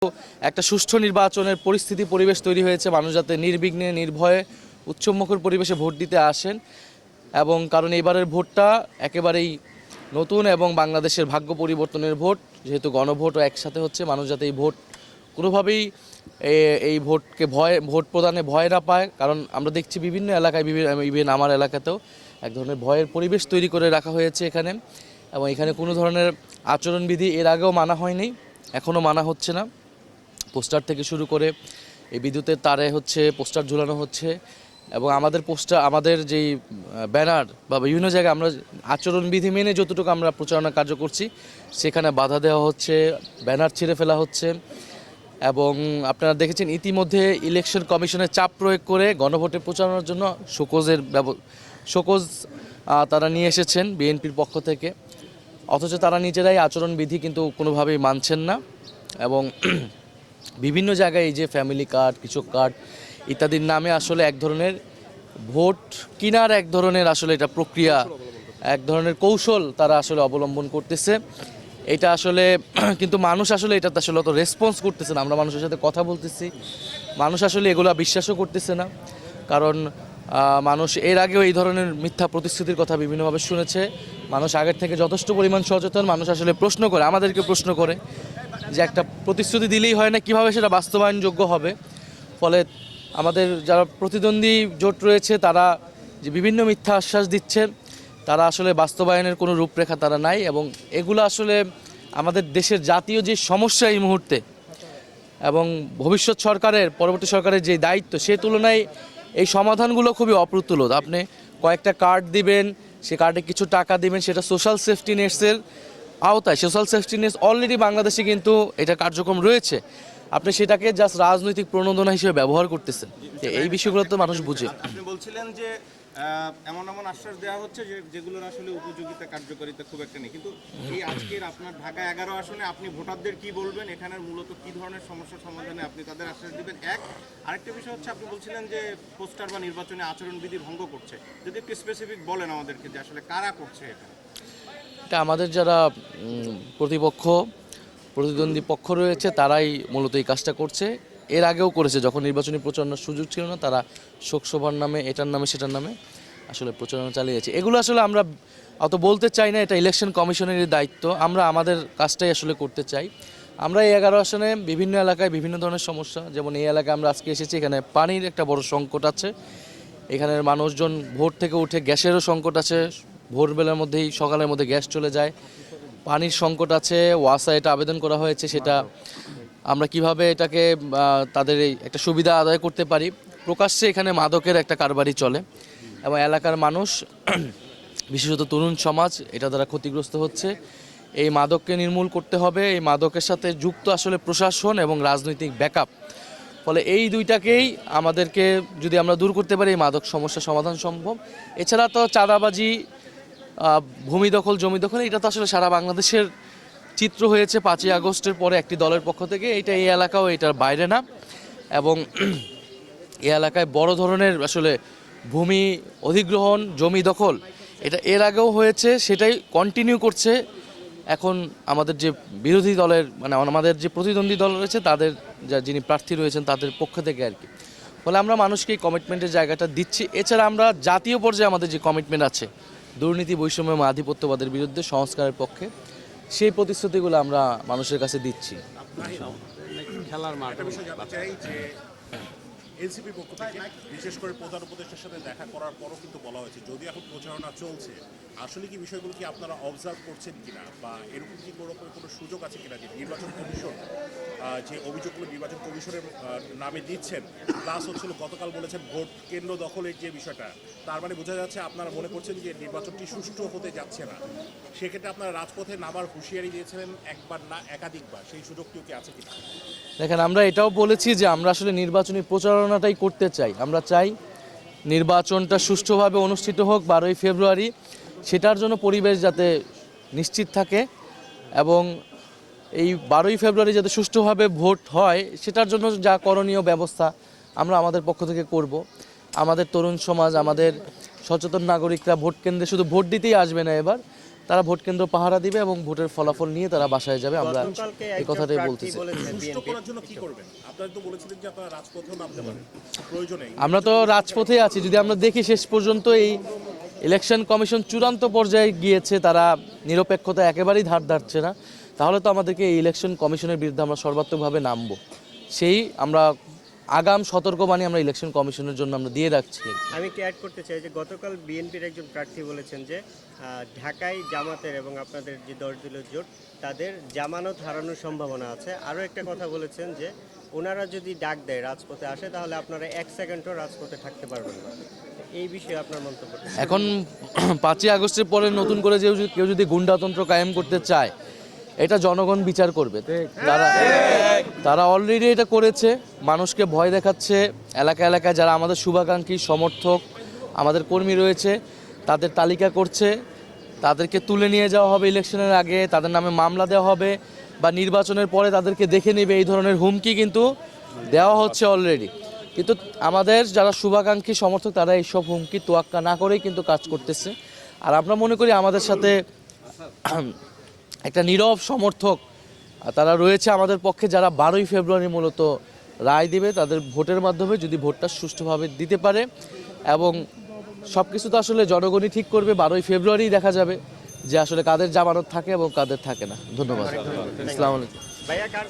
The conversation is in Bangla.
একটা সুষ্ঠু নির্বাচনের পরিবেশ তৈরি হয়েছে, মানুষ যাতে নির্বিঘ্নে নির্ভয়ে উৎসবমুখর পরিবেশে ভোট দিতে আসেন। এবং কারণ এবারের ভোটটা একেবারেই নতুন এবং বাংলাদেশের ভাগ্য পরিবর্তনের ভোট, যেহেতু গণভোটও একসাথে হচ্ছে, মানুষ যাতে এই ভোট কোনোভাবেই এই ভোট প্রদানে ভয় না পায়। কারণ আমরা দেখছি বিভিন্ন এলাকায়, ইভেন আমার এলাকাতেও এক ধরনের ভয়ের পরিবেশ তৈরি করে রাখা হয়েছে এখানে। এবং এখানে কোনো ধরনের আচরণবিধি এর আগেও মানা হয়নি, এখনও মানা হচ্ছে না। পোস্টার থেকে শুরু করে এই বিদ্যুতের তারে পোস্টার ঝুলানো হচ্ছে, এবং আমাদের যেই ব্যানার বা বিভিন্ন জায়গায় আমরা আচরণবিধি মেনে যতটুকু আমরা প্রচারণা কার্য করছি সেখানে বাধা দেওয়া হচ্ছে, ব্যানার ছিঁড়ে ফেলা হচ্ছে। এবং আপনারা দেখেছেন ইতিমধ্যে ইলেকশন কমিশনের চাপ প্রয়োগ করে গণভোটে প্রচারণার জন্য শোকজ তারা নিয়ে এসেছেন বিএনপির পক্ষ থেকে, অথচ তারা নিজেরাই আচরণবিধি কিন্তু কোনোভাবেই মানছেন না। এবং বিভিন্ন জায়গায় এই যে ফ্যামিলি কার্ড, কৃষক কার্ড ইত্যাদির নামে আসলে এক ধরনের ভোট কেনার এক ধরনের আসলে এটা প্রক্রিয়া, এক ধরনের কৌশল তারা আসলে অবলম্বন করতেছে। এটা আসলে কিন্তু মানুষ আসলে এটাতে আসলে অত রেসপন্স করতেছে না। আমরা মানুষের সাথে কথা বলতেছি, মানুষ আসলে এগুলো বিশ্বাসও করতেছে না। কারণ মানুষ এর আগেও এই ধরনের মিথ্যা প্রতিশ্রুতির কথা বিভিন্নভাবে শুনেছে। মানুষ আগের থেকে যথেষ্ট পরিমাণ সচেতন। মানুষ আসলে প্রশ্ন করে, আমাদেরকে প্রশ্ন করে যে একটা প্রতিশ্রুতি দিলেই হয় না, কীভাবে সেটা বাস্তবায়নযোগ্য হবে। ফলে আমাদের যারা প্রতিদ্বন্দ্বী জোট রয়েছে তারা যে বিভিন্ন মিথ্যা আশ্বাস দিচ্ছে, তারা আসলে বাস্তবায়নের কোনো রূপরেখা তারা নাই। এবং এগুলো আসলে আমাদের দেশের জাতীয় যে সমস্যা এই মুহূর্তে এবং ভবিষ্যৎ সরকারের, পরবর্তী সরকারের যে দায়িত্ব, সে তুলনায় এই সমাধানগুলো খুবই অপ্রতুল। আপনি কয়েকটা কার্ড দিবেন, সে কার্ডে কিছু টাকা দিবেন, সেটা সোশ্যাল সেফটি নেটসের আওতায়। সোশ্যাল সেফটি নেটস অলরেডি বাংলাদেশে কিন্তু এটা কার্যক্রম রয়েছে, আপনি সেটাকে জাস্ট রাজনৈতিক প্রণোদনা হিসেবে ব্যবহার করতেছেন। এই বিষয়গুলো তো মানুষ বুঝে। আপনি বলছিলেন যে এমন এমন আশ্বাস দেওয়া হচ্ছে যেগুলোর আসলে উপযোগিতা কার্যকারিতা খুব একটা নেই, কিন্তু এই আজকের আপনার ঢাকা 11 আসনে আপনি ভোটারদের কি বলবেন, এখানের মূলত কি ধরনের সমস্যার সমাধানে আপনি তাদের আশ্বাস দিবেন? আরেকটা বিষয় হচ্ছে, আপনি বলছিলেন যে পোস্টার বা নির্বাচনে আচরণবিধি ভঙ্গ করছে, যদি একটু স্পেসিফিক বলেন আমাদেরকে যে আসলে কারা করছে এটা আমাদের যারা প্রতিদ্বন্দ্বী পক্ষ রয়েছে তারাই মূলত এই কাজটা করছে। এর আগেও করেছে, যখন নির্বাচনী প্রচারণার সুযোগ ছিল না, তারা শোকসভার নামে, এটার নামে সেটার নামে আসলে প্রচারণা চালিয়েছে। এগুলো আসলে আমরা অত বলতে চাই না, এটা ইলেকশন কমিশনেরই দায়িত্ব। আমরা আমাদের কাজটাই আসলে করতে চাই। আমরা এই 11 আসনে বিভিন্ন এলাকায় বিভিন্ন ধরনের সমস্যা, যেমন এই এলাকায় আমরা আজকে এসেছি, এখানে পানির একটা বড় সংকট আছে। এখানের মানুষজন ভোর থেকে উঠে গ্যাসেরও সংকট আছে, ভোরবেলার মধ্যেই সকালের মধ্যে গ্যাস চলে যায়। পানির সংকট আছে, ওয়াসা এটা আবেদন করা হয়েছে, সেটা আমরা কিভাবে এটাকে তাদের এই একটা সুবিধা আদায় করতে পারি। প্রকাশ্যে এখানে মাদকের একটা কারবারই চলে এবং এলাকার মানুষ বিশেষত তরুণ সমাজ এটা দ্বারা ক্ষতিগ্রস্ত হচ্ছে। এই মাদককে নির্মূল করতে হবে। এই মাদকের সাথে যুক্ত আসলে প্রশাসন এবং রাজনৈতিক ব্যাকআপ। ফলে এই দুইটাকেই আমাদেরকে যদি আমরা দূর করতে পারি, এই মাদক সমস্যা সমাধান সম্ভব। এছাড়া তো চাঁদাবাজি, ভূমি দখল, জমি দখল, এটা তো আসলে সারা বাংলাদেশের চিত্র হয়েছে 5ই আগস্টের পরে একটি দলের পক্ষ থেকে। এটা এই এলাকাও এটার বাইরে না। এবং এই এলাকায় বড় ধরনের আসলে ভূমি অধিগ্রহণ, জমি দখল, এটা এর আগেও হয়েছে, সেটাই কন্টিনিউ করছে এখন আমাদের যে বিরোধী দলের, মানে আমাদের যে প্রতিদ্বন্দ্বী দল রয়েছে তাদের, যিনি প্রার্থী রয়েছেন তাদের পক্ষ থেকে আর কি। ফলে আমরা মানুষকে এই কমিটমেন্টের জায়গাটা দিচ্ছি। এছাড়া আমরা জাতীয় পর্যায়ে আমাদের যে কমিটমেন্ট আছে, দুর্নীতি, বৈষম্য এবং আধিপত্যবাদের বিরুদ্ধে সংস্কারের পক্ষে, সেই প্রতিশ্রুতিগুলো আমরা মানুষের কাছে দিচ্ছি। খেলার মাঠ এনসিপির পক্ষ থেকে বিশেষ করে প্রধান উপদেষ্টার সাথে দেখা করার পরও কিন্তু বলা হয়েছে, যদি এখন প্রচারণা চলছে, আসলে কি বিষয়গুলো কি আপনারা অবজার্ভ করছেন কিনা, বা এরকম কি কোনো সুযোগ আছে কিনা যে নির্বাচন কমিশন যে অভিযোগগুলো নির্বাচন কমিশনের নামে দিচ্ছেন, প্লাস হচ্ছিল গতকাল বলেছেন ভোট কেন্দ্র দখলের যে বিষয়টা, তার মানে বোঝা যাচ্ছে আপনারা মনে করছেন যে নির্বাচনটি সুষ্ঠু হতে যাচ্ছে না। সেক্ষেত্রে আপনারা রাজপথে নামার হুঁশিয়ারি দিয়েছিলেন একবার না একাধিকবার, সেই সুযোগটিও কি আছে কিনা? দেখেন, আমরা এটাও বলেছি যে আমরা আসলে নির্বাচনী প্রচারণাটাই করতে চাই। আমরা চাই নির্বাচনটা সুষ্ঠুভাবে অনুষ্ঠিত হোক 12ই ফেব্রুয়ারি, সেটার জন্য পরিবেশ যাতে নিশ্চিত থাকে এবং এই 12ই ফেব্রুয়ারি যাতে সুষ্ঠুভাবে ভোট হয়, সেটার জন্য যা করণীয় ব্যবস্থা আমরা আমাদের পক্ষ থেকে করব। আমাদের তরুণ সমাজ, আমাদের সচেতন নাগরিকরা ভোট কেন্দ্রে শুধু ভোট দিতেই আসবে না, এবার তারা ভোট কেন্দ্র পাহারা দিবে এবং ভোটের ফলাফল নিয়ে তারা বাসায় যাবে। আমরা গতকালকে এই একজন কথাটাই প্রার্থী বলতেছি। বলেছেন সুষ্ঠু বিএনপি করার জন্য কি করবেন? আপনারা তো বলেছিলেন যে আপনারা রাজপথেও নামতে পারেন প্রয়োজনে। আমরা তো রাজপথে আছি, যদি আমরা দেখি শেষ পর্যন্ত এই ইলেকশন কমিশন চূড়ান্ত পর্যায়ে গিয়েছে, তারা নিরপেক্ষতা একেবারেই ধার ধারছে না, তাহলে তো আমাদেরকে এই ইলেকশন কমিশনের বিরুদ্ধে আমরা সর্বাত্মকভাবে নামবো। সেই আমরা আগাম সতর্কবাণী আমরা ইলেকশন কমিশনের জন্য আমরা দিয়ে রাখছি। আমি একটু অ্যাড করতে চাই যে গতকাল বিএনপির একজন প্রার্থী বলেছেন যে ঢাকায় জামাতের এবং আপনাদের যে 10 দলীয় জোট তাদের জামানত হারানোর সম্ভাবনা আছে। আরও একটা কথা বলেছেন যে ওনারা যদি ডাক দেয় রাজপথে আসে তাহলে আপনারা 1 সেকেন্ডও রাজপথে থাকতে পারবেন না। এই বিষয়ে আপনার মন্তব্য কি? এখন 5ই আগস্টের পরে নতুন করে কেউ যদি গুন্ডাতন্ত্র কায়েম করতে চায়, এটা জনগণ বিচার করবে। তারা অলরেডি এটা করেছে, মানুষকে ভয় দেখাচ্ছে। এলাকা এলাকায় যারা আমাদের শুভাকাঙ্ক্ষী সমর্থক আমাদের কর্মী রয়েছে তাদের তালিকা করছে, তাদেরকে তুলে নিয়ে যাওয়া হবে ইলেকশনের আগে, তাদের নামে মামলা দেওয়া হবে বা নির্বাচনের পরে তাদেরকে দেখে নেবে, এই ধরনের হুমকি কিন্তু দেওয়া হচ্ছে অলরেডি। কিন্তু আমাদের যারা শুভাকাঙ্ক্ষী সমর্থক তারা এইসব হুমকি তোয়াক্কা না করেই কিন্তু কাজ করতেছে। আর আমরা মনে করি আমাদের সাথে একটা নীরব সমর্থক তারা রয়েছে আমাদের পক্ষে, যারা 12ই ফেব্রুয়ারি মূলত রায় দিবে তাদের ভোটের মাধ্যমে, যদি ভোটটা সুষ্ঠুভাবে দিতে পারে। এবং সব কিছু তো আসলে জনগণই ঠিক করবে। 12ই ফেব্রুয়ারি দেখা যাবে যে আসলে কাদের জামানত থাকে এবং কাদের থাকে না। ধন্যবাদ। আসসালামু আলাইকুম। ভাইয়া কার